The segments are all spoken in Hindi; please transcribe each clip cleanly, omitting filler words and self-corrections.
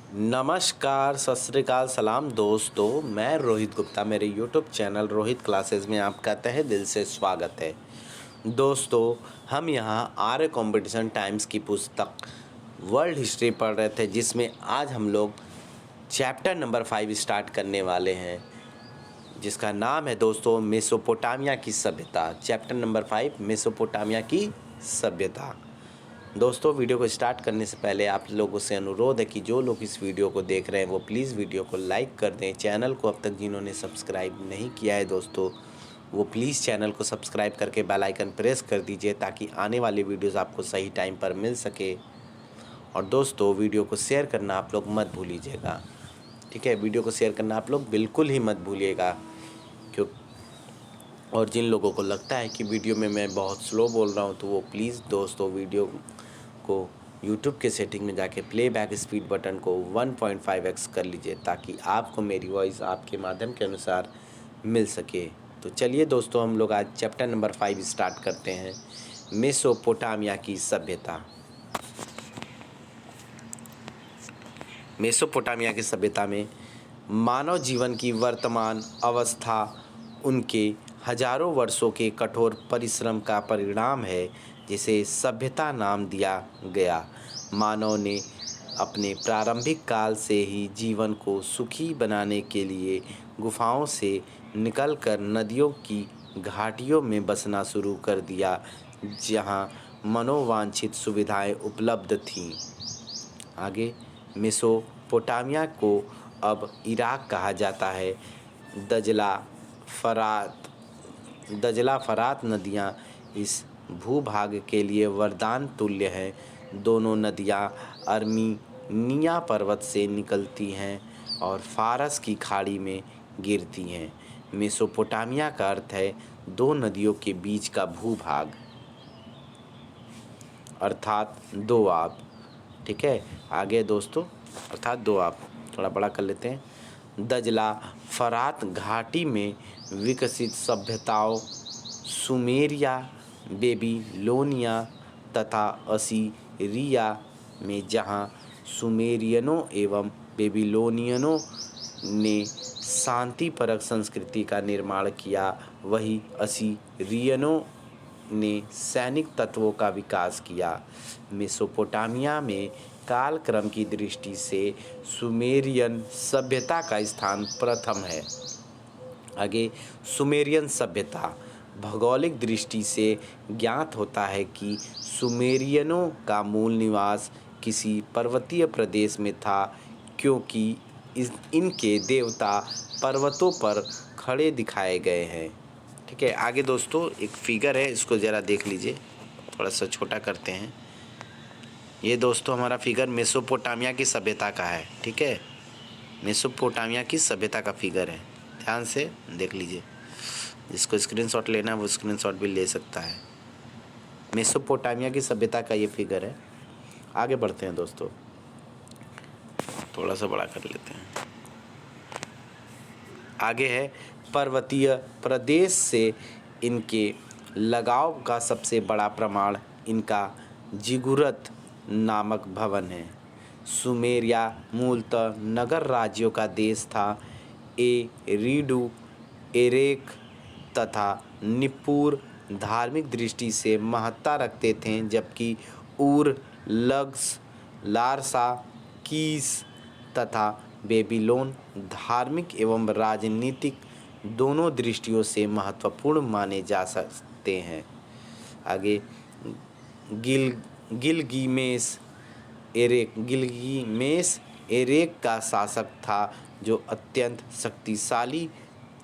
नमस्कार, सत श्री अकाल, सलाम दोस्तों। मैं रोहित गुप्ता, मेरे यूट्यूब चैनल रोहित क्लासेस में आपका तहे दिल से स्वागत है। दोस्तों, हम यहाँ आर्य कंपटीशन टाइम्स की पुस्तक वर्ल्ड हिस्ट्री पढ़ रहे थे, जिसमें आज हम लोग चैप्टर नंबर 5 स्टार्ट करने वाले हैं, जिसका नाम है दोस्तों मेसोपोटामिया की सभ्यता। चैप्टर नंबर 5 मेसोपोटामिया की सभ्यता। दोस्तों, वीडियो को स्टार्ट करने से पहले आप लोगों से अनुरोध है कि जो लोग इस वीडियो को देख रहे हैं वो प्लीज़ वीडियो को लाइक कर दें। चैनल को अब तक जिन्होंने सब्सक्राइब नहीं किया है दोस्तों, वो प्लीज़ चैनल को सब्सक्राइब करके बेल आइकन प्रेस कर दीजिए, ताकि आने वाली वीडियोस आपको सही टाइम पर मिल सके। और दोस्तों, वीडियो को शेयर करना आप लोग मत भूलिएगा, ठीक है। वीडियो को शेयर करना आप लोग बिल्कुल ही मत भूलिएगा। क्यों और जिन लोगों को लगता है कि वीडियो में मैं बहुत स्लो बोल रहा हूँ, तो वो प्लीज़ दोस्तों वीडियो को YouTube के सेटिंग में जाके प्लेबैक स्पीड बटन को 1.5x कर लीजिए, ताकि आपको मेरी वॉइस आपके माध्यम के अनुसार मिल सके। तो चलिए दोस्तों, हम लोग आज चैप्टर नंबर 5 स्टार्ट करते हैं, मेसोपोटामिया की सभ्यता। मेसोपोटामिया की सभ्यता में मानव जीवन की वर्तमान अवस्था उनके हजारों वर्षों के कठोर परिश्रम का परिणाम है, जिसे सभ्यता नाम दिया गया। मानव ने अपने प्रारंभिक काल से ही जीवन को सुखी बनाने के लिए गुफाओं से निकलकर नदियों की घाटियों में बसना शुरू कर दिया, जहां मनोवांछित सुविधाएं उपलब्ध थीं। आगे, मेसोपोटामिया को अब इराक कहा जाता है। दजला फरात नदियाँ इस भूभाग के लिए वरदान तुल्य हैं। दोनों नदियाँ अर्मीनिया पर्वत से निकलती हैं और फारस की खाड़ी में गिरती हैं। मेसोपोटामिया का अर्थ है दो नदियों के बीच का भूभाग, अर्थात दोआब, ठीक है। आगे दोस्तों, अर्थात दोआब थोड़ा बड़ा कर लेते हैं। दजला फरात घाटी में विकसित सभ्यताओं सुमेरिया, बेबीलोनिया तथा असीरिया में, जहां सुमेरियनों एवं बेबीलोनियनों ने शांतिपरक संस्कृति का निर्माण किया, वहीं असीरियनों ने सैनिक तत्वों का विकास किया। मेसोपोटामिया में कालक्रम की दृष्टि से सुमेरियन सभ्यता का स्थान प्रथम है। आगे, सुमेरियन सभ्यता भौगोलिक दृष्टि से ज्ञात होता है कि सुमेरियनों का मूल निवास किसी पर्वतीय प्रदेश में था, क्योंकि इनके देवता पर्वतों पर खड़े दिखाए गए हैं, ठीक है। आगे दोस्तों, एक फिगर है, इसको ज़रा देख लीजिए, थोड़ा सा छोटा करते हैं। ये दोस्तों हमारा फिगर मेसोपोटामिया की सभ्यता का है, ठीक है। मेसोपोटामिया की सभ्यता का फिगर है, ध्यान से देख लीजिए। जिसको स्क्रीनशॉट लेना है वो स्क्रीनशॉट भी ले सकता है। मेसोपोटामिया की सभ्यता का ये फिगर है। आगे बढ़ते हैं दोस्तों, थोड़ा सा बड़ा कर लेते हैं। आगे है, पर्वतीय प्रदेश से इनके लगाव का सबसे बड़ा प्रमाण इनका जिगुरत नामक भवन है। सुमेरिया मूलतः नगर राज्यों का देश था। एरिडू, एरेक तथा निप्पूर धार्मिक दृष्टि से महत्ता रखते थे, जबकि ऊर, लग्स, लारसा, कीस तथा बेबीलोन धार्मिक एवं राजनीतिक दोनों दृष्टियों से महत्वपूर्ण माने जा सकते हैं। आगे, गिलगीमेश एरेक का शासक था, जो अत्यंत शक्तिशाली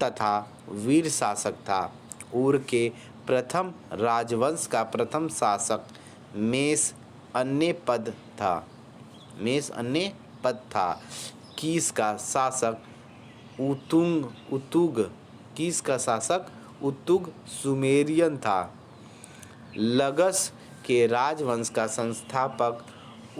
तथा वीर शासक था। ऊर के प्रथम राजवंश का प्रथम शासक मेस अन्य पद था। कीस का शासक उतुग सुमेरियन था। लगस के राजवंश का संस्थापक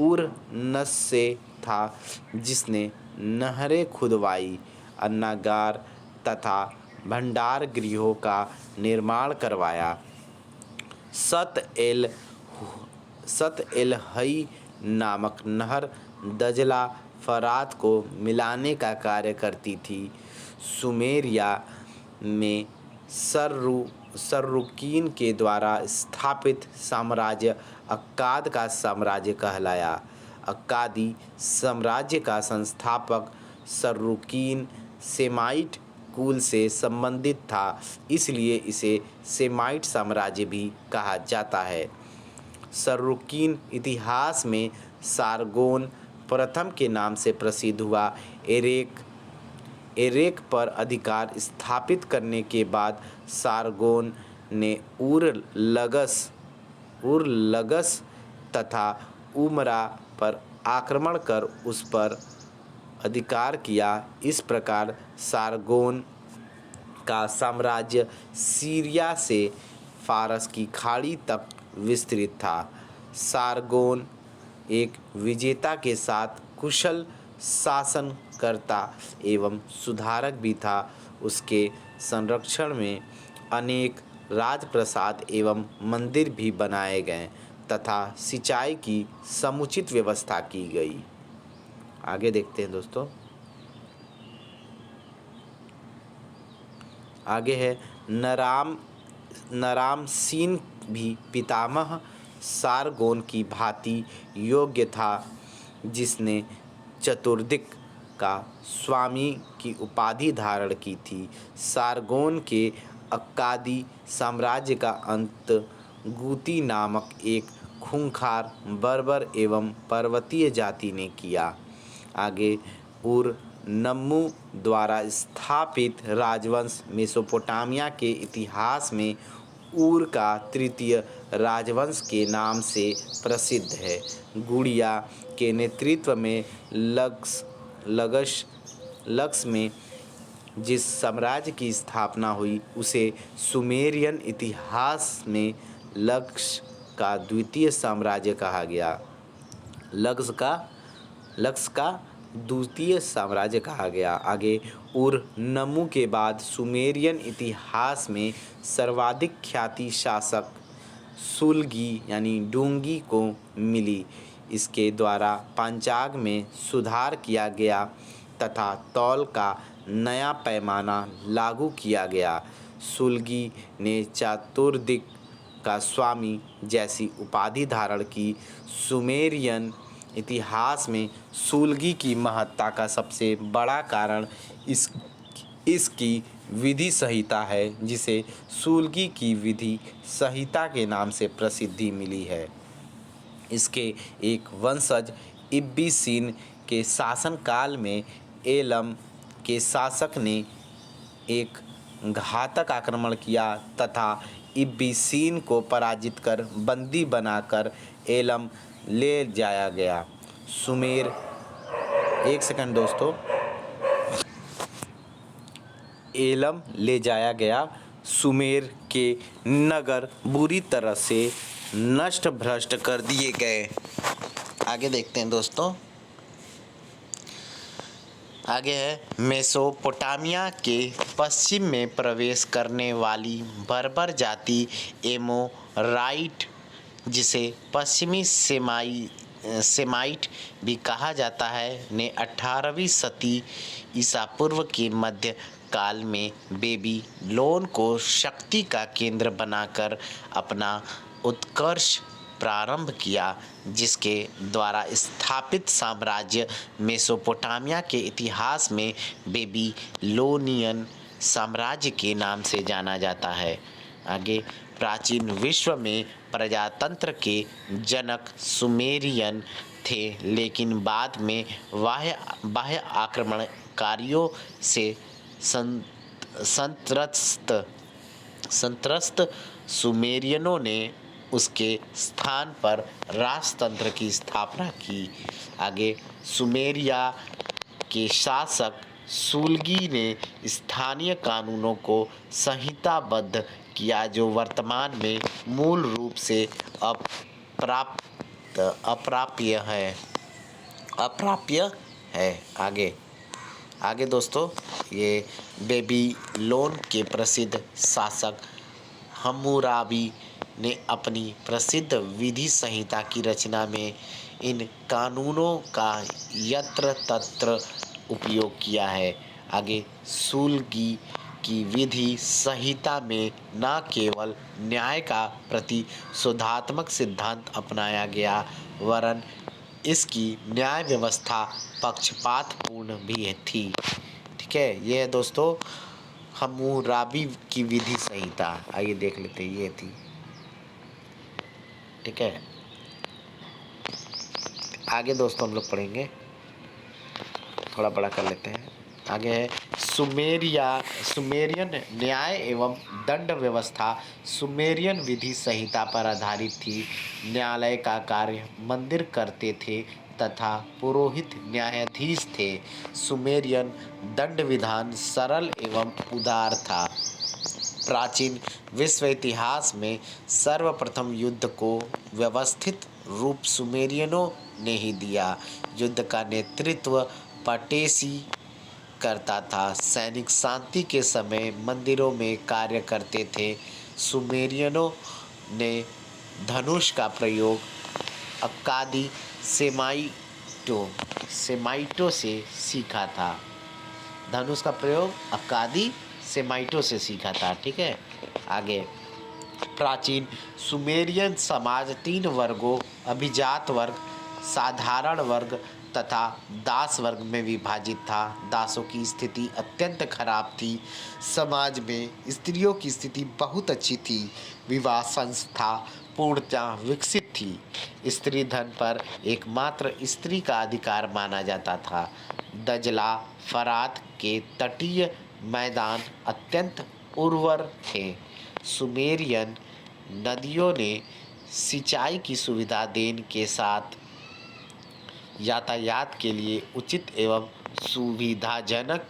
उरनस्से था, जिसने नहरें खुदवाई, अन्नागार तथा भंडार गृहों का निर्माण करवाया। सत एल हई नामक नहर दजला फरात को मिलाने का कार्य करती थी। सुमेरिया में सर्रुकीन के द्वारा स्थापित साम्राज्य अक्काद का साम्राज्य कहलाया। अक्कादी साम्राज्य का संस्थापक सर्रुकीन सेमाइट कुल से संबंधित था, इसलिए इसे सेमाइट साम्राज्य भी कहा जाता है। सर्रुकीन इतिहास में सारगोन प्रथम के नाम से प्रसिद्ध हुआ। एरेक पर अधिकार स्थापित करने के बाद सारगोन ने उरलगस तथा उमरा पर आक्रमण कर उस पर अधिकार किया। इस प्रकार सारगोन का साम्राज्य सीरिया से फारस की खाड़ी तक विस्तृत था। सारगोन एक विजेता के साथ कुशल शासनकर्ता एवं सुधारक भी था। उसके संरक्षण में अनेक राजप्रासाद एवं मंदिर भी बनाए गए तथा सिंचाई की समुचित व्यवस्था की गई। आगे देखते हैं दोस्तों। आगे है नरामसीन भी पितामह सारगोन की भांति योग्य था, जिसने चतुर्दिक का स्वामी की उपाधि धारण की थी। सारगोन के अक्कादी साम्राज्य का अंत गूती नामक एक खूंखार बर्बर एवं पर्वतीय जाति ने किया। आगे उर-नम्मू द्वारा स्थापित राजवंश मेसोपोटामिया के इतिहास में ऊर का तृतीय राजवंश के नाम से प्रसिद्ध है। गुड़िया के नेतृत्व में लक्स में जिस साम्राज्य की स्थापना हुई उसे सुमेरियन इतिहास में लक्स का द्वितीय साम्राज्य कहा गया। लक्स का द्वितीय साम्राज्य कहा गया। आगे उर-नम्मू के बाद सुमेरियन इतिहास में सर्वाधिक ख्याति शासक सुल्गी यानी डुंगी को मिली। इसके द्वारा पंचांग में सुधार किया गया तथा तौल का नया पैमाना लागू किया गया। सुल्गी ने चतुर्दिक का स्वामी जैसी उपाधि धारण की। सुमेरियन इतिहास में सुल्गी की महत्ता का सबसे बड़ा कारण इसकी विधि संहिता है, जिसे सुल्गी की विधि संहिता के नाम से प्रसिद्धि मिली है। इसके एक वंशज इब्बी-सीन के शासनकाल में एलम के शासक ने एक घातक आक्रमण किया तथा इब्बी-सीन को पराजित कर बंदी बनाकर एलम ले जाया गया। एक सेकंड दोस्तों। एलम ले जाया गया। सुमेर के नगर बुरी तरह से नष्ट भ्रष्ट कर दिए गए। आगे देखते हैं दोस्तों। आगे है मेसोपोटामिया के पश्चिम में प्रवेश करने वाली बर्बर जाति एमोराइट, जिसे पश्चिमी सेमाइट भी कहा जाता है, ने 18वीं शती ईसा पूर्व के मध्य काल में बेबीलोन को शक्ति का केंद्र बनाकर अपना उत्कर्ष प्रारंभ किया, जिसके द्वारा स्थापित साम्राज्य मेसोपोटामिया के इतिहास में बेबीलोनियन साम्राज्य के नाम से जाना जाता है। आगे प्राचीन विश्व में प्रजातंत्र के जनक सुमेरियन थे, लेकिन बाद में बाह्य आक्रमणकारियों से संत्रस्त सुमेरियनों ने उसके स्थान पर राजतंत्र की स्थापना की। आगे सुमेरिया के शासक सुल्गी ने स्थानीय कानूनों को संहिताबद्ध किया, जो वर्तमान में मूल रूप से अप्राप्य है। आगे दोस्तों, ये बेबीलोन के प्रसिद्ध शासक हम्मुराबी ने अपनी प्रसिद्ध विधि संहिता की रचना में इन कानूनों का यत्र तत्र उपयोग किया है। आगे, सुलगी की विधि संहिता में न केवल न्याय का प्रतिशोधात्मक सिद्धांत अपनाया गया, वरन इसकी न्याय व्यवस्था पक्षपातपूर्ण भी थी। ठीक है, ये है दोस्तों हम्मुराबी की विधि संहिता। आइए देख लेते हैं, ये थी। ठीक है, आगे दोस्तों हम लोग पढ़ेंगे, थोड़ा बड़ा कर लेते हैं। आगे है सुमेरियन न्याय एवं दंड व्यवस्था सुमेरियन विधि संहिता पर आधारित थी। न्यायालय का कार्य मंदिर करते थे तथा पुरोहित न्यायाधीश थे। सुमेरियन दंड विधान सरल एवं उदार था। प्राचीन विश्व इतिहास में सर्वप्रथम युद्ध को व्यवस्थित रूप सुमेरियनों ने ही दिया। युद्ध का नेतृत्व पटेसी करता था। सैनिक शांति के समय मंदिरों में कार्य करते थे। सुमेरियनों ने धनुष का प्रयोग अक्कादी सेमाइटों से सीखा था। धनुष का प्रयोग अक्कादी सेमाइटों से सीखा था। ठीक है, आगे, प्राचीन सुमेरियन समाज 3 वर्गों अभिजात वर्ग, साधारण वर्ग तथा दास वर्ग में विभाजित था। दासों की स्थिति अत्यंत खराब थी। समाज में स्त्रियों की स्थिति बहुत अच्छी थी। विवाह संस्था पूर्णतः विकसित थी। स्त्री धन पर एकमात्र स्त्री का अधिकार माना जाता था। दजला फरात के तटीय मैदान अत्यंत उर्वर थे। सुमेरियन नदियों ने सिंचाई की सुविधा देने के साथ यातायात के लिए उचित एवं सुविधाजनक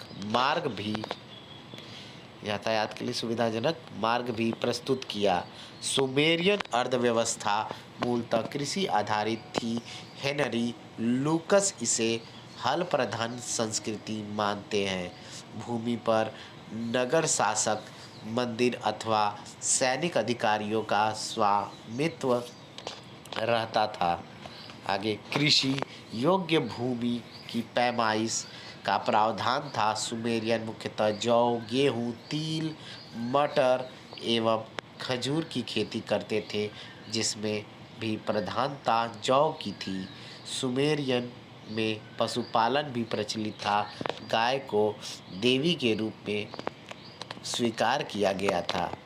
मार्ग भी प्रस्तुत किया। सुमेरियन अर्थव्यवस्था मूलतः कृषि आधारित थी। हेनरी लूकस इसे हल प्रधान संस्कृति मानते हैं। भूमि पर नगर शासक, मंदिर अथवा सैनिक अधिकारियों का स्वामित्व रहता था। आगे, कृषि योग्य भूमि की पैमाइश का प्रावधान था। सुमेरियन मुख्यतः जौ, गेहूँ, तिल, मटर एवं खजूर की खेती करते थे, जिसमें भी प्रधानता जौ की थी। सुमेरियन में पशुपालन भी प्रचलित था। गाय को देवी के रूप में स्वीकार किया गया था।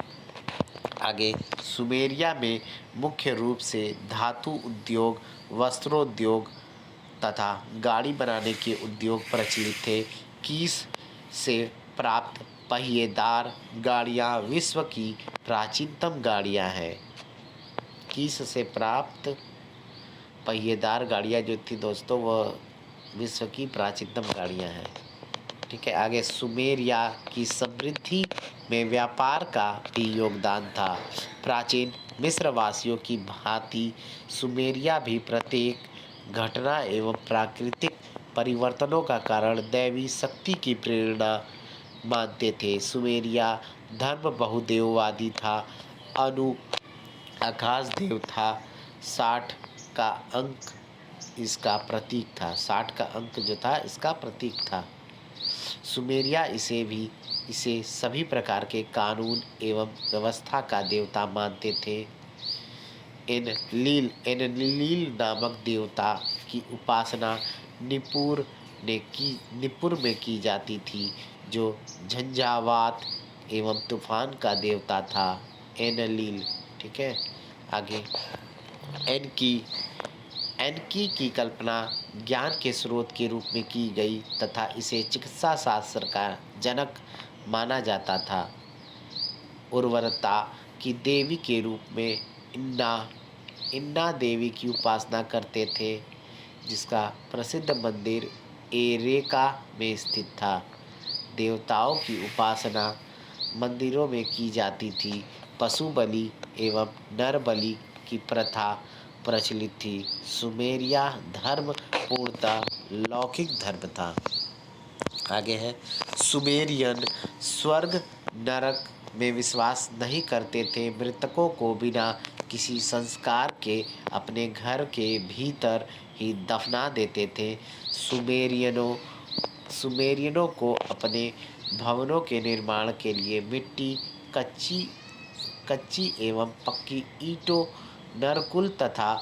आगे, सुमेरिया में मुख्य रूप से धातु उद्योग, वस्त्रोद्योग तथा गाड़ी बनाने के उद्योग प्रचलित थे। कीस से प्राप्त पहिएदार गाड़ियाँ विश्व की प्राचीनतम गाड़ियाँ हैं। कीस से प्राप्त पहिएदार गाड़ियाँ जो थी दोस्तों, वह विश्व की प्राचीनतम गाड़ियाँ हैं। ठीक है, आगे, सुमेरिया की समृद्धि में व्यापार का भी योगदान था। प्राचीन मिस्रवासियों की भांति सुमेरिया भी प्रत्येक घटना एवं प्राकृतिक परिवर्तनों का कारण दैवी शक्ति की प्रेरणा मानते थे। सुमेरिया धर्म बहुदेववादी था। अनु आकाश देव था। 60 का अंक इसका प्रतीक था। 60 का अंक जो था इसका प्रतीक था। सुमेरिया इसे सभी प्रकार के कानून एवं व्यवस्था का देवता मानते थे। एनलील नामक देवता की उपासना निपुर में की जाती थी, जो झंझावात एवं तूफान का देवता था। एनलील। ठीक है, आगे, एनकी की कल्पना ज्ञान के स्रोत के रूप में की गई तथा इसे चिकित्सा शास्त्र का जनक माना जाता था। उर्वरता की देवी के रूप में इन्ना देवी की उपासना करते थे, जिसका प्रसिद्ध मंदिर एरेका में स्थित था। देवताओं की उपासना मंदिरों में की जाती थी। पशु बलि एवं नर बलि की प्रथा प्रचलित थी। सुमेरिया धर्म पूर्णतः लौकिक धर्म था। आगे है, सुमेरियन स्वर्ग नरक में विश्वास नहीं करते थे। मृतकों को बिना किसी संस्कार के अपने घर के भीतर ही दफना देते थे। सुमेरियनों को अपने भवनों के निर्माण के लिए मिट्टी, कच्ची कच्ची एवं पक्की ईंटों, नरकुल तथा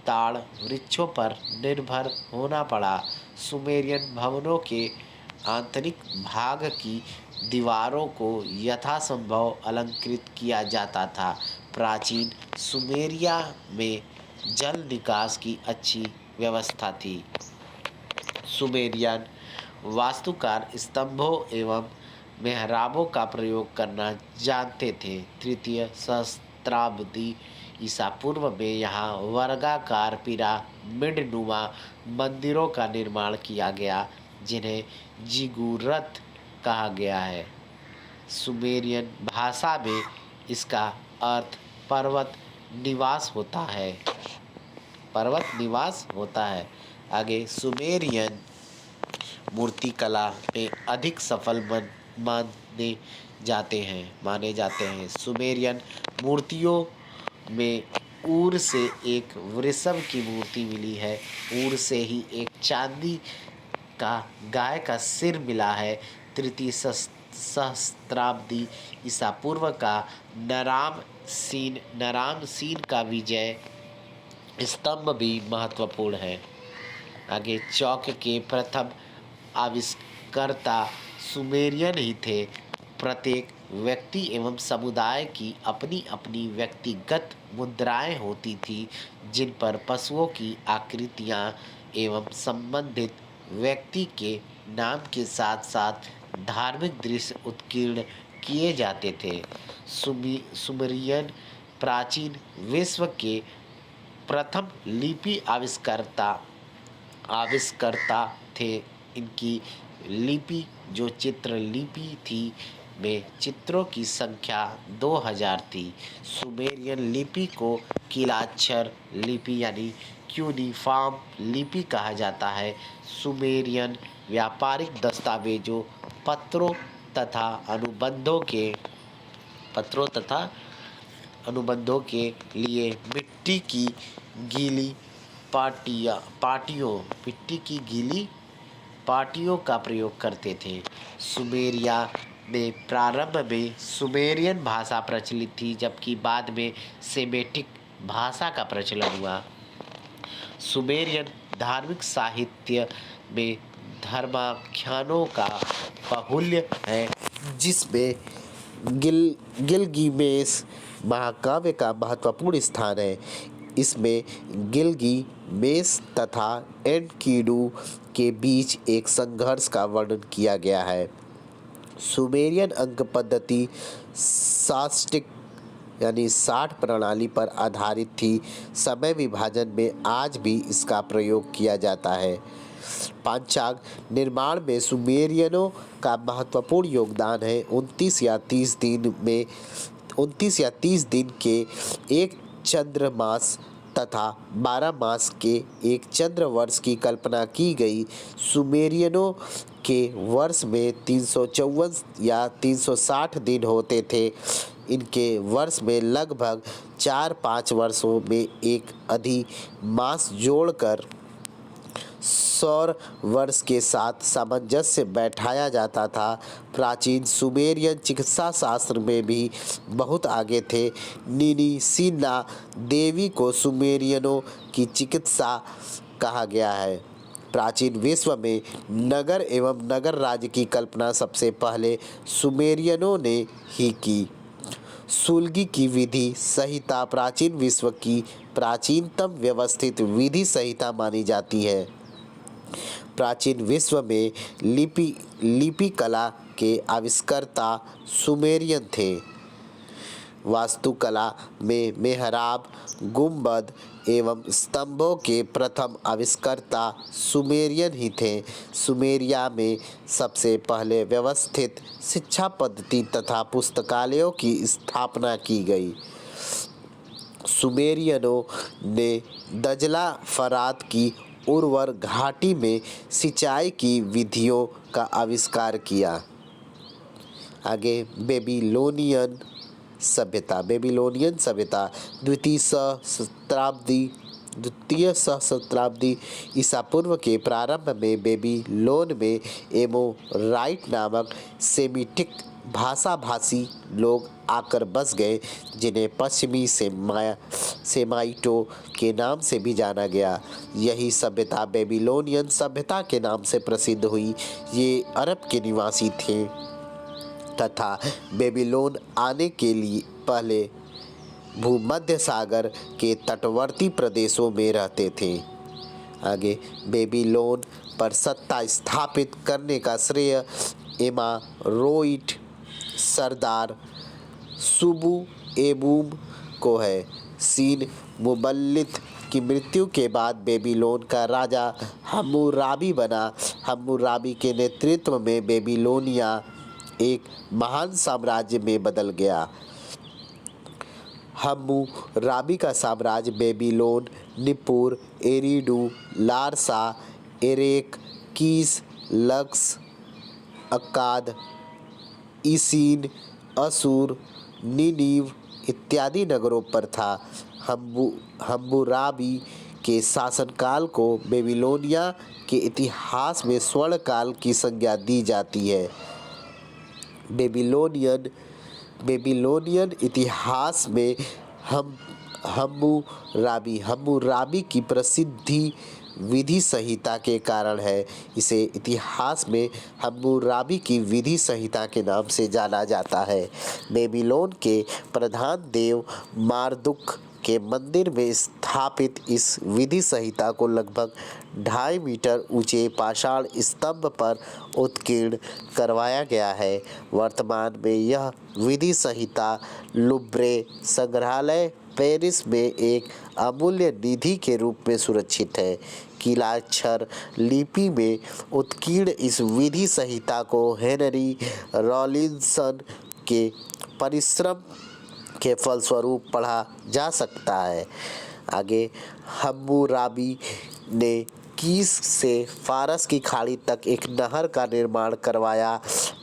ताड़ वृक्षों पर निर्भर होना पड़ा। सुमेरियन भवनों के आंतरिक भाग की दीवारों को यथासंभव अलंकृत किया जाता था। प्राचीन सुमेरिया में जल निकास की अच्छी व्यवस्था थी। सुमेरियन वास्तुकार स्तंभों एवं मेहराबों का प्रयोग करना जानते थे। तृतीय सहस्त्राब्दी ईसा पूर्व में यहाँ वर्गाकार पिरामिडनुमा मंदिरों का निर्माण किया गया, जिन्हें जिगुरत कहा गया है। सुमेरियन भाषा में इसका अर्थ पर्वत निवास होता है। आगे सुमेरियन मूर्तिकला में अधिक सफल माने जाते हैं। सुमेरियन मूर्तियों में ऊर से एक वृषभ की मूर्ति मिली है। ऊर से ही एक चांदी का गाय का सिर मिला है। तृतीय सहस्त्राब्दी ईसा पूर्व का नरामसीन का विजय स्तंभ भी महत्वपूर्ण है। आगे चौक के प्रथम आविष्कर्ता सुमेरियन ही थे। प्रत्येक व्यक्ति एवं समुदाय की अपनी अपनी व्यक्तिगत मुद्राएं होती थी, जिन पर पशुओं की आकृतियां एवं संबंधित व्यक्ति के नाम के साथ साथ धार्मिक दृश्य उत्कीर्ण किए जाते थे। सुमेरियन प्राचीन विश्व के प्रथम लिपि आविष्कर्ता थे। इनकी लिपि, जो चित्रलिपि थी, में चित्रों की संख्या 2000 थी। सुमेरियन लिपि को किलाक्षर लिपि यानी क्यूनिफॉर्म लिपि कहा जाता है। सुमेरियन व्यापारिक दस्तावेजों, पत्रों तथा अनुबंधों के लिए मिट्टी की गीली पाटियों का प्रयोग करते थे। सुमेरिया में प्रारंभ में सुमेरियन भाषा प्रचलित थी, जबकि बाद में सेमेटिक भाषा का प्रचलन हुआ। सुमेरियन धार्मिक साहित्य में धर्माख्यानों का बाहुल्य है, जिसमें गिलगिमेश महाकाव्य का महत्वपूर्ण स्थान है। इसमें गिलगिमेश तथा एनकिडु के बीच एक संघर्ष का वर्णन किया गया है। सुमेरियन अंक पद्धति सास्टिक यानी 60 प्रणाली पर आधारित थी। समय विभाजन में आज भी इसका प्रयोग किया जाता है। पंचांग निर्माण में सुमेरियनों का महत्वपूर्ण योगदान है। 29 या 30 दिन के एक चंद्रमास तथा 12 मास के एक चंद्र वर्ष की कल्पना की गई। सुमेरियनों के वर्ष में 354 या 360 दिन होते थे। इनके वर्ष में लगभग 4-5 वर्षों में एक अधिमास जोड़कर सौर वर्ष के साथ सामंजस्य बैठाया जाता था। प्राचीन सुमेरियन चिकित्सा शास्त्र में भी बहुत आगे थे। निनिसिना देवी को सुमेरियनों की चिकित्सा कहा गया है। प्राचीन विश्व में नगर एवं नगर राज्य की कल्पना सबसे पहले सुमेरियनों ने ही की। सुलगी की विधि संहिता प्राचीन विश्व की प्राचीनतम व्यवस्थित विधि संहिता मानी जाती है। प्राचीन विश्व में लिपि कला के आविष्कर्ता सुमेरियन थे। वास्तुकला में मेहराब, गुंबद एवं स्तंभों के प्रथम आविष्कर्ता सुमेरियन ही थे। सुमेरिया में सबसे पहले व्यवस्थित शिक्षा पद्धति तथा पुस्तकालयों की स्थापना की गई। सुमेरियनों ने दजला फरात की उर्वर घाटी में सिंचाई की विधियों का आविष्कार किया। आगे बेबीलोनियन सभ्यता। बेबीलोनियन सभ्यता द्वितीय सहस्त्राब्दी ईसा पूर्व के प्रारंभ में बेबीलोन में एमोराइट नामक सेमिटिक भाषाभाषी लोग आकर बस गए, जिन्हें पश्चिमी सेमाइटों के नाम से भी जाना गया। यही सभ्यता बेबीलोनियन सभ्यता के नाम से प्रसिद्ध हुई। ये अरब के निवासी थे तथा बेबीलोन आने के लिए पहले भूमध्य सागर के तटवर्ती प्रदेशों में रहते थे। आगे, बेबीलोन पर सत्ता स्थापित करने का श्रेय एमारोइट सरदार सुबु-एबूम को है। सीन मुबल्लिद की मृत्यु के बाद बेबीलोन का राजा हम्मुराबी बना। हम्मुराबी के नेतृत्व में बेबीलोनिया एक महान साम्राज्य में बदल गया। हम्मुराबी का साम्राज्य Babylon, Nippur, Eridu, Larsa, Erech, Kish, लक्स, अक्काद, इसीन, असूर, निनीव इत्यादि नगरों पर था। हम्मुराबी के शासनकाल को बेबीलोनिया के इतिहास में स्वर्ण काल की संज्ञा दी जाती है। बेबीलोनियन इतिहास में हम्मुराबी की प्रसिद्धि विधि संहिता के कारण है। इसे इतिहास में हम्मुराबी की विधि संहिता के नाम से जाना जाता है। बेबीलोन के प्रधान देव मारदुक के मंदिर में स्थापित इस विधि संहिता को लगभग 2.5 मीटर ऊंचे पाषाण स्तंभ पर उत्कीर्ण करवाया गया है। वर्तमान में यह विधि संहिता लुव्रे संग्रहालय पेरिस में एक अमूल्य निधि के रूप में सुरक्षित है। कीलाक्षर लिपि में उत्कीर्ण इस विधि संहिता को हेनरी रॉलिंसन के परिश्रम के फलस्वरूप पढ़ा जा सकता है। आगे, हम्मुराबी ने कीस से फारस की खाड़ी तक एक नहर का निर्माण करवाया।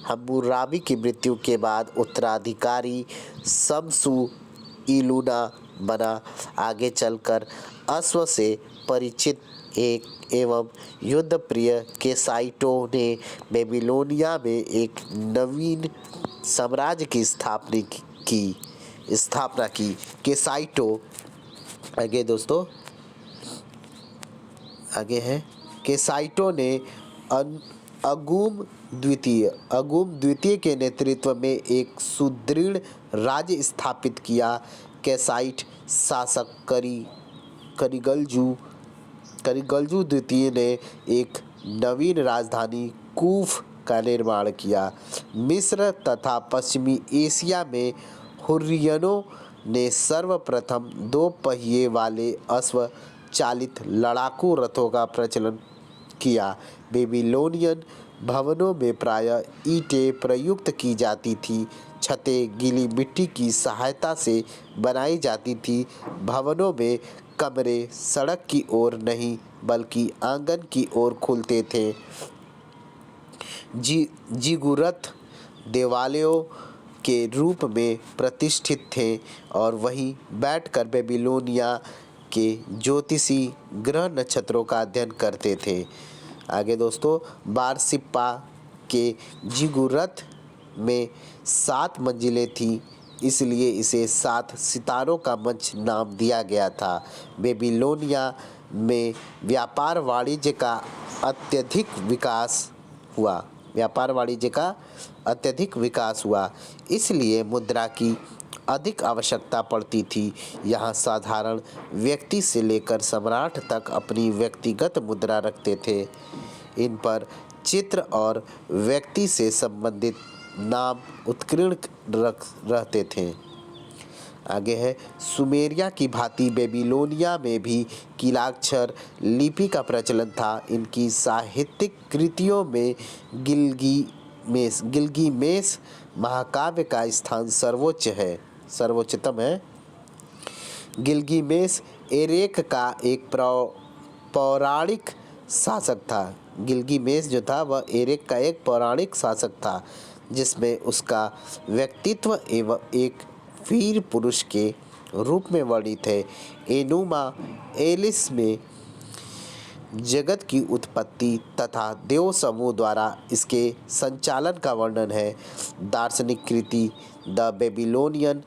हम्मुराबी की मृत्यु के बाद उत्तराधिकारी शम्सु-इलुना बना। आगे चलकर अश्व से परिचित एवं युद्धप्रिय केसाइटों ने बेबीलोनिया में एक नवीन साम्राज्य की स्थापना की। केसाइटो, आगे दोस्तों, आगे है केसाइटों ने अगुम द्वितीय के नेतृत्व में एक सुदृढ़ राज्य स्थापित किया। केसाइट शासक करिगल्जू द्वितीय ने एक नवीन राजधानी कूफ का निर्माण किया। मिस्र तथा पश्चिमी एशिया में हुर्रियनों ने सर्वप्रथम 2 पहिए वाले अश्व चालित लड़ाकू रथों का प्रचलन किया। बेबीलोनियन भवनों में प्रायः ईंटें प्रयुक्त की जाती थी। छतें गीली मिट्टी की सहायता से बनाई जाती थी। भवनों में कमरे सड़क की ओर नहीं बल्कि आंगन की ओर खुलते थे। जिगुरत देवालयों के रूप में प्रतिष्ठित थे और वहीं बैठकर बेबीलोनिया के ज्योतिषी ग्रह नक्षत्रों का अध्ययन करते थे। आगे दोस्तों, बारसिप्पा के जिगुरत में 7 मंजिलें थीं, इसलिए इसे 7 सितारों का मंच नाम दिया गया था। बेबीलोनिया में व्यापार वाणिज्य का अत्यधिक विकास हुआ, इसलिए मुद्रा की अधिक आवश्यकता पड़ती थी। यहाँ साधारण व्यक्ति से लेकर सम्राट तक अपनी व्यक्तिगत मुद्रा रखते थे। इन पर चित्र और व्यक्ति से संबंधित नाम उत्कीर्ण रहते थे। आगे है, सुमेरिया की भांति बेबीलोनिया में भी कीलाक्षर लिपि का प्रचलन था। इनकी साहित्यिक कृतियों में गिलगामेश महाकाव्य का स्थान सर्वोच्चतम है। गिलगामेश एरेक का एक पौराणिक शासक था। गिलगामेश जो था वह एरेक का एक पौराणिक शासक था, जिसमें उसका व्यक्तित्व एवं एक वीर पुरुष के रूप में वर्णित है। एनुमा एलिस में जगत की उत्पत्ति तथा देव समूह द्वारा इसके संचालन का वर्णन है। दार्शनिक कृति द बेबीलोनियन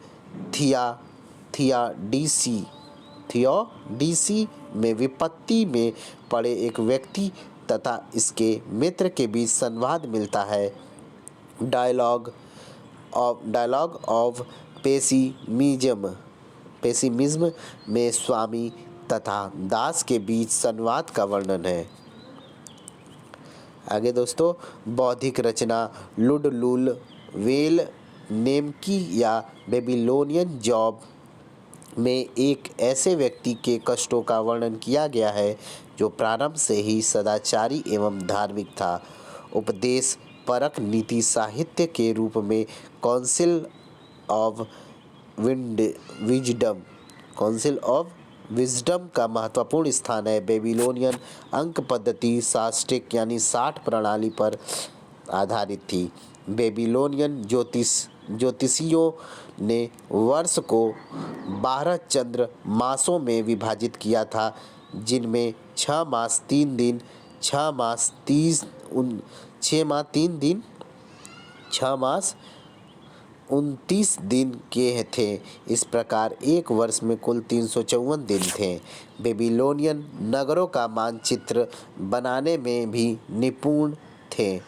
थियोडीसी में विपत्ति में पड़े एक व्यक्ति तथा इसके मित्र के बीच संवाद मिलता है। डायलॉग ऑफ पेसिमिज्म में स्वामी तथा दास के बीच संवाद का वर्णन है। आगे दोस्तों, बौद्धिक रचना लुडलुल वेल नेमकी या बेबीलोनियन जॉब में एक ऐसे व्यक्ति के कष्टों का वर्णन किया गया है जो प्रारंभ से ही सदाचारी एवं धार्मिक था। उपदेश परक नीति साहित्य के रूप में काउंसिल ऑफ विजडम का महत्वपूर्ण स्थान है। बेबीलोनियन अंक पद्धति शास्त्रिक यानी 60 प्रणाली पर आधारित थी। बेबीलोनियन ज्योतिषियों ने वर्ष को 12 चंद्र मासों में विभाजित किया था, जिनमें 6 मास 3 दिन 6 मास 29 दिन के थे। इस प्रकार एक वर्ष में कुल 354 दिन थे। बेबीलोनियन नगरों का मानचित्र बनाने में भी निपुण थे।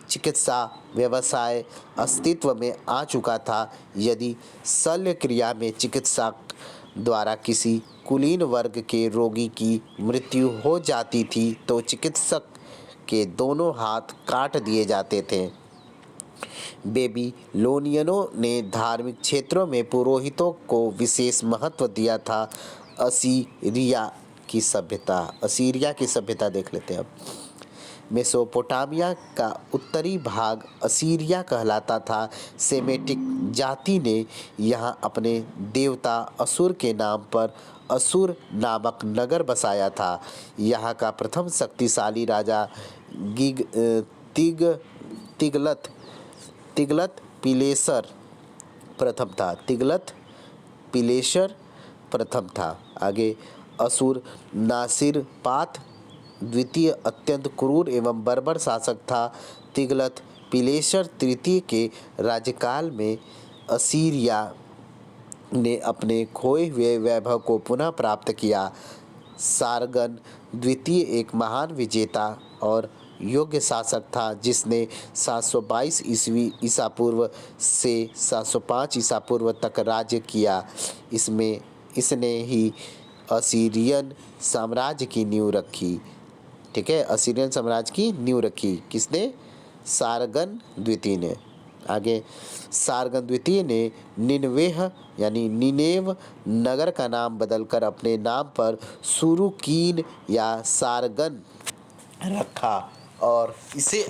चिकित्सा व्यवसाय अस्तित्व में आ चुका था। यदि शल्य क्रिया में चिकित्सक द्वारा किसी कुलीन वर्ग के रोगी की मृत्यु हो जाती थी तो चिकित्सक के दोनों हाथ काट दिए जाते थे। बेबीलोनियनों ने धार्मिक क्षेत्रों में पुरोहितों को विशेष महत्व दिया था। असीरिया की सभ्यता देख लेते हैं अब। मेसोपोटामिया का उत्तरी भाग असीरिया कहलाता था। सेमेटिक जाति ने यहाँ अपने देवता असुर के नाम पर असुर नामक नगर बसाया था। यहाँ का प्रथम शक्तिशाली राजा तिग्लत पिलेसर प्रथम था। आगे असुर नासिरपात द्वितीय अत्यंत क्रूर एवं बर्बर शासक था। तिग्लत पिलेसर तृतीय के राज्यकाल में असीरिया ने अपने खोए हुए वैभव को पुनः प्राप्त किया। सारगन द्वितीय एक महान विजेता और योग्य शासक था, जिसने 722 ईसा पूर्व से 705 ईसा पूर्व तक राज्य किया। इसने ही असीरियन साम्राज्य की नींव रखी। ठीक है, असीरियन साम्राज्य की नींव रखी किसने? सारगन द्वितीय ने। आगे सारगन द्वितीय ने निनवेह यानी निनेव नगर का नाम बदलकर अपने नाम पर सुरुकीन या सारगन रखा और इसे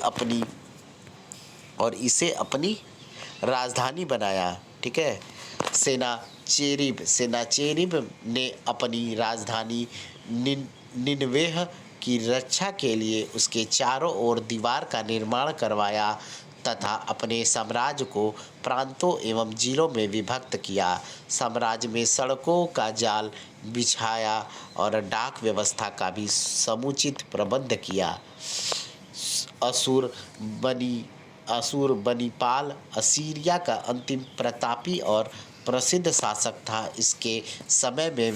अपनी राजधानी बनाया। ठीक है, सेनाचेरिब ने अपनी राजधानी निनवेह की रक्षा के लिए उसके चारों ओर दीवार का निर्माण करवाया तथा अपने साम्राज्य को प्रांतों एवं जिलों में विभक्त किया। साम्राज्य में सड़कों का जाल बिछाया और डाक व्यवस्था का भी समुचित प्रबंध किया। असुर बनीपाल असीरिया का अंतिम प्रतापी और प्रसिद्ध शासक था। इसके समय में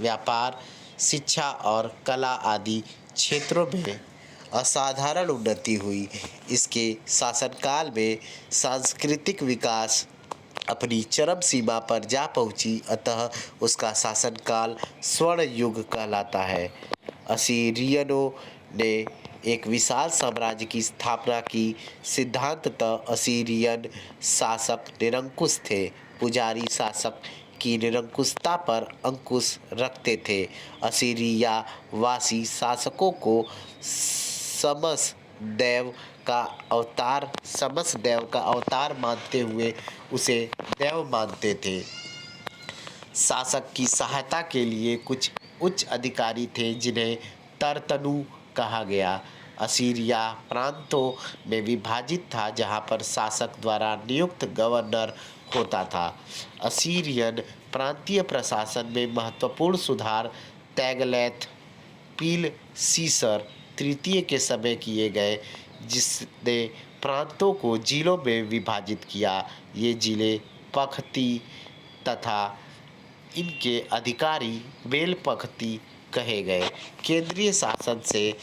व्यापार, शिक्षा और कला आदि क्षेत्रों में असाधारण उन्नति हुई। इसके शासनकाल में सांस्कृतिक विकास अपनी चरम सीमा पर जा पहुंची, अतः उसका शासनकाल स्वर्ण युग कहलाता है। असीरियनों ने एक विशाल साम्राज्य की स्थापना की। सिद्धांततः असीरियन शासक निरंकुश थे। पुजारी शासक की निरंकुशता पर अंकुश रखते थे। असीरिया वासी शासकों को समस देव का अवतार मानते हुए उसे देव मानते थे। शासक की सहायता के लिए कुछ उच्च अधिकारी थे जिन्हें तरतनु कहा गया। असीरिया प्रांतों में विभाजित था, जहाँ पर शासक द्वारा नियुक्त गवर्नर होता था। असीरियन प्रांतीय प्रशासन में महत्वपूर्ण सुधार तैगलैथ पिलसीसर तृतीय के समय किए गए, जिसने प्रांतों को जिलों में विभाजित किया। ये जिले पख्ती तथा इनके अधिकारी बेलपख्ती कहे गए। केंद्रीय शासन से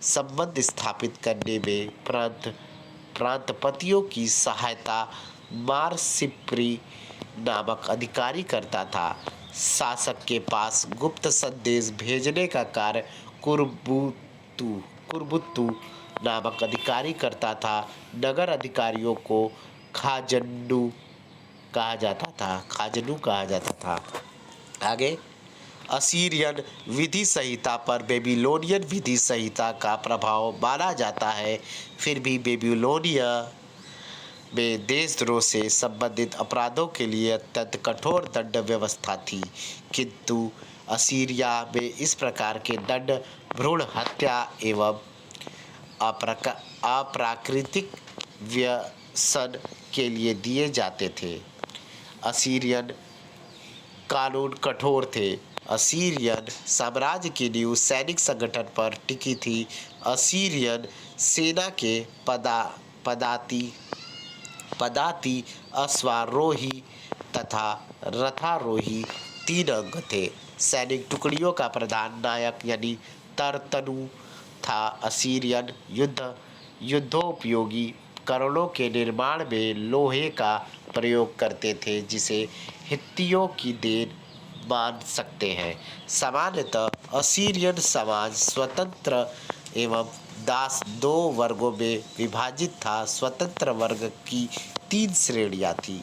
संबंध स्थापित करने में प्रांतपतियों की सहायता मारसिप्री नामक अधिकारी करता था। शासक के पास गुप्त संदेश भेजने का कार्य कुरबुत्तु नामक अधिकारी करता था। नगर अधिकारियों को खाजन्नु कहा जाता था। आगे असीरियन विधि संहिता पर बेबीलोनियन विधि संहिता का प्रभाव माना जाता है। फिर भी बेबीलोनिया में देशद्रोह से संबंधित अपराधों के लिए अत्यंत कठोर दंड व्यवस्था थी, किंतु असीरिया में इस प्रकार के दंड भ्रूण हत्या एवं अप्राकृतिक व्यसन के लिए दिए जाते थे। असीरियन कानून कठोर थे। असीरियन साम्राज्य की नींव सैनिक संगठन पर टिकी थी। असीरियन सेना के पदाति अश्वारोही तथा रथारोही 3 अंग थे। सैनिक टुकड़ियों का प्रधान नायक यानी तरतनु था। असीरियन युद्धोपयोगी उपकरणों के निर्माण में लोहे का प्रयोग करते थे, जिसे हित्तियों की देन मान सकते हैं। सामान्यतः असीरियन समाज स्वतंत्र एवं दास 2 वर्गों में विभाजित था। स्वतंत्र वर्ग की 3 श्रेणियां थी।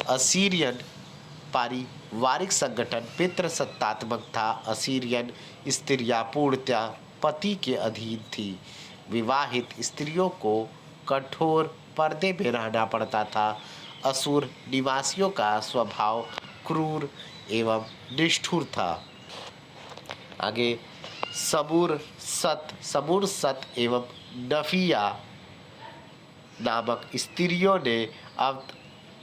असीरियन पारिवारिक संगठन पितृसत्तात्मक था। असीरियन स्त्रियां पूर्णतः पति के अधीन थी। विवाहित स्त्रियों को कठोर पर्दे में रहना पड़ता था। असुर निवासियों का स्वभाव क्रूर एवं निष्ठुर था। आगे सबुरसत एवं नफिया नामक स्त्रियों ने अब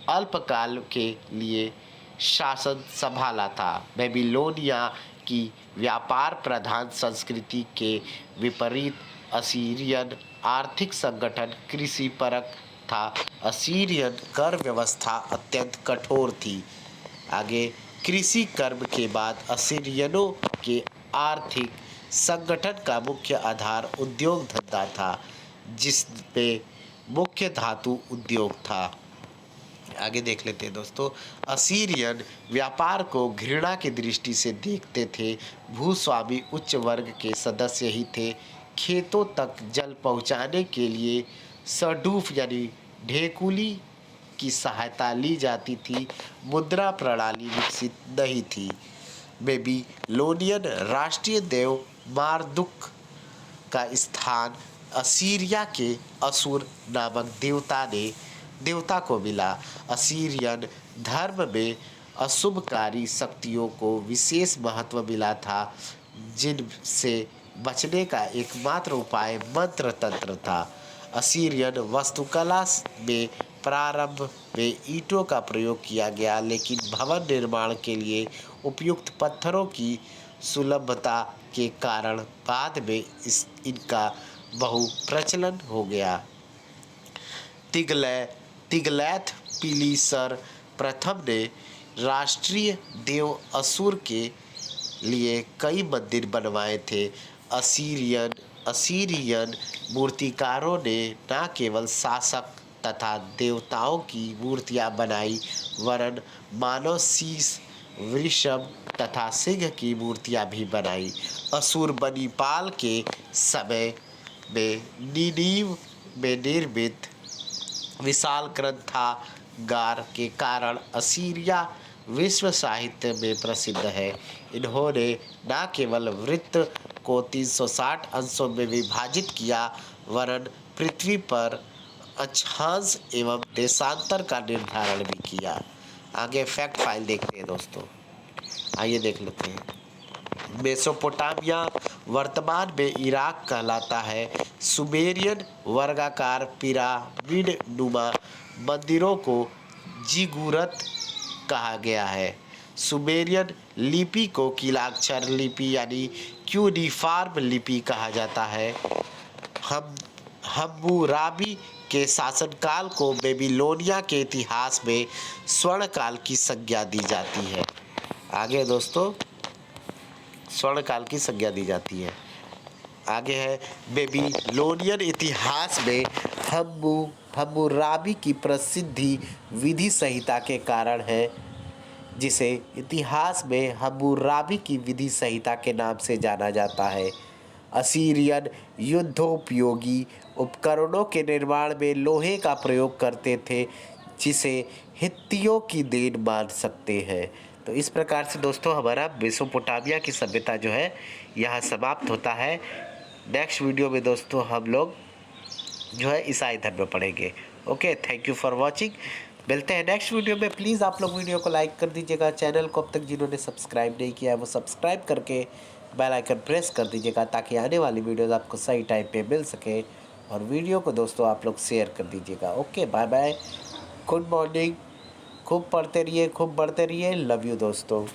अल्पकाल के लिए शासन संभाला था। बेबीलोनिया की व्यापार प्रधान संस्कृति के विपरीत असीरियन आर्थिक संगठन कृषि परक था। असीरियन कर व्यवस्था अत्यंत कठोर थी। आगे कृषि कर्म के बाद असीरियनों के आर्थिक संगठन का मुख्य आधार उद्योग धंधा था, जिसमें मुख्य धातु उद्योग था। आगे देख लेते हैं दोस्तों। असीरियन व्यापार को घृणा की दृष्टि से देखते थे। भूस्वामी उच्च वर्ग के सदस्य ही थे। खेतों तक जल पहुंचाने के लिए सडूफ यानी ढेकुली की सहायता ली जाती थी। मुद्रा प्रणाली विकसित नहीं थी। बेबीलोनियन राष्ट्रीय देव मारदुक का स्थान असीरिया के असुर नामक देवता को मिला। असीरियन धर्म में अशुभकारी शक्तियों को विशेष महत्व मिला था, जिनसे बचने का एकमात्र उपाय मंत्र तंत्र था। असीरियन वास्तुकला में प्रारंभ में ईंटों का प्रयोग किया गया, लेकिन भवन निर्माण के लिए उपयुक्त पत्थरों की सुलभता के कारण बाद में इनका बहु प्रचलन हो गया। तिग्लैथ पिलीसर प्रथम ने राष्ट्रीय देव असुर के लिए कई मंदिर बनवाए थे। असीरियन मूर्तिकारों ने न केवल शासक तथा देवताओं की मूर्तियां बनाई, वरन मानव शीश, वृषभ तथा सिंह की मूर्तियां भी बनाई। अशुरबनिपाल के समय में नीनीव में निर्मित विशाल ग्रंथागार के कारण असीरिया विश्व साहित्य में प्रसिद्ध है। इन्होंने न केवल वृत्त को 360 अंशों में विभाजित किया, वरन पृथ्वी पर अक्षांश एवं देशांतर का निर्धारण भी किया। आगे फैक्ट फाइल देखते हैं दोस्तों। आइए देख लेते हैं। मेसोपोटामिया वर्तमान में इराक कहलाता है। सुमेरियन वर्गाकार पिरामिड नुमा मंदिरों को जिगुरत कहा गया है। सुमेरियन लिपि को कीलाक्षर लिपि यानी क्यूनिफॉर्म लिपि कहा जाता है। हम्मुराबी के शासनकाल को बेबीलोनिया के इतिहास में स्वर्ण काल की संज्ञा दी जाती है। आगे दोस्तों स्वर्ण काल की संज्ञा दी जाती है। आगे है बेबीलोनियन इतिहास में हम्मुराबी की प्रसिद्धि विधि संहिता के कारण है, जिसे इतिहास में हम्मुराबी की विधि संहिता के नाम से जाना जाता है। असीरियन युद्धोपयोगी उपकरणों के निर्माण में लोहे का प्रयोग करते थे, जिसे हित्तियों की देन मान सकते हैं। तो इस प्रकार से दोस्तों हमारा मेसोपोटामिया की सभ्यता जो है यहाँ समाप्त होता है। नेक्स्ट वीडियो में दोस्तों हम लोग जो है ईसाई धर्म पढ़ेंगे। Okay, thank you for watching. मिलते हैं नेक्स्ट वीडियो में। प्लीज़ आप लोग वीडियो को लाइक कर दीजिएगा। चैनल को अब तक जिन्होंने सब्सक्राइब नहीं किया है वो सब्सक्राइब करके बेल आइकन प्रेस कर दीजिएगा, ताकि आने वाली वीडियोज़ आपको सही टाइम पे मिल सके। और वीडियो को दोस्तों आप लोग शेयर कर दीजिएगा। Okay, bye bye, good morning. खूब पढ़ते रहिए, खूब बढ़ते रहिए। लव यू दोस्तों।